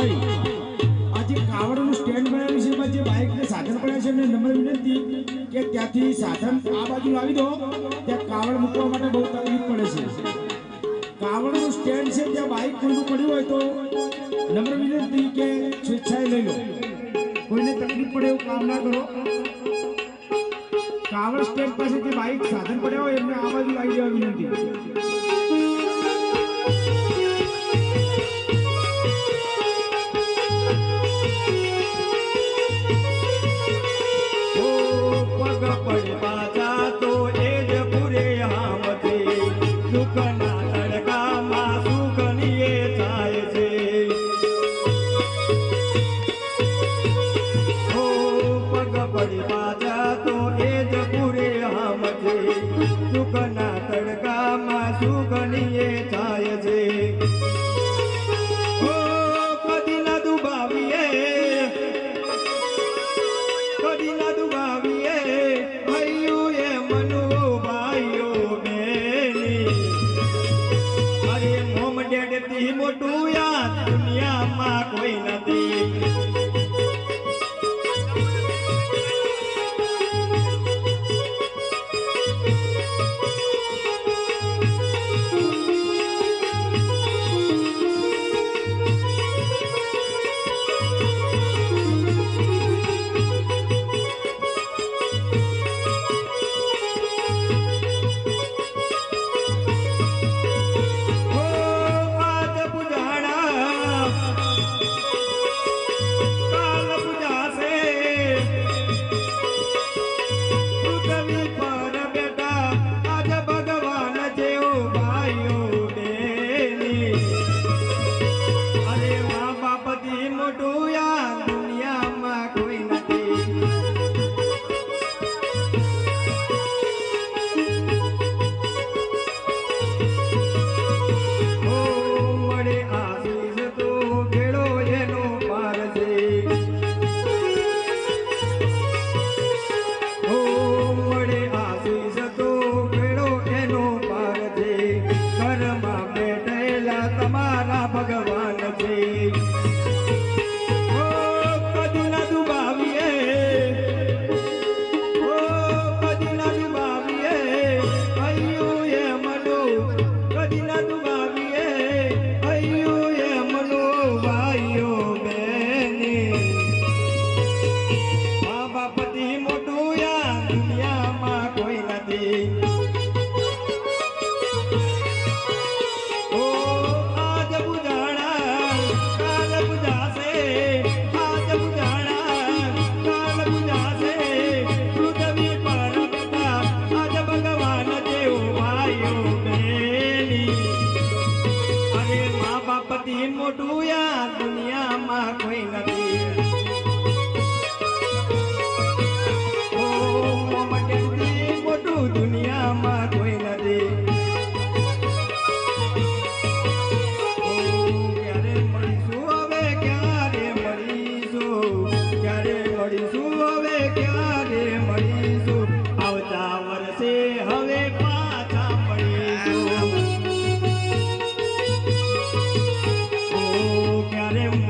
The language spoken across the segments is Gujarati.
ભાઈ આજે કાવડનું સ્ટેન્ડ બનાવ્યું છે જે બાઇક ને સાધન પડ્યા છે એમને નમ્ર વિનંતી કે ત્યાંથી સાધન આ બાજુ લાવી દો ત્યાં કાવડ મૂકવા માટે બહુ તકલીફ પડે છે કાવડનું સ્ટેન્ડ છે ત્યાં બાઇક ખુલ્લું પડ્યું હોય તો નમ્ર વિનંતી કે સ્વેચ્છાએ લઈ લો કોઈને તકલીફ પડે એવું કામ ના કરો કાવડ સ્ટેન્ડ પાસે જે બાઇક સાધન પડ્યા હોય એમને આ બાજુ લાવી દેવા વિનંતી મોટું યાદ દુનિયામાં કોઈ નથી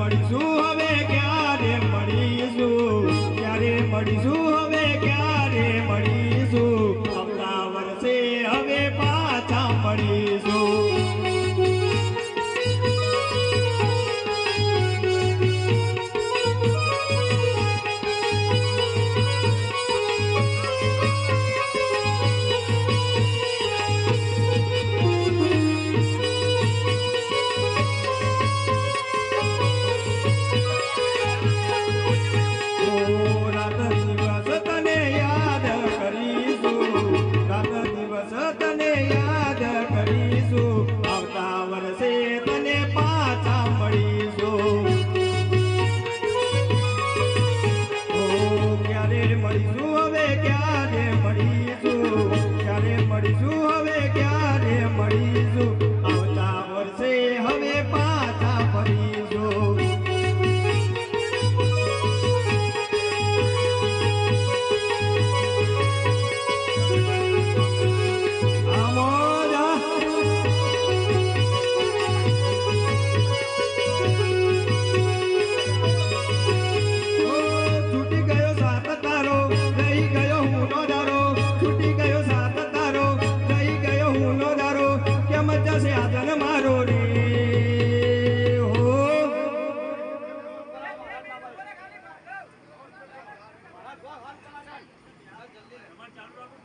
મળીશું હવે ક્યારે તમારે ચાલુ રાખો.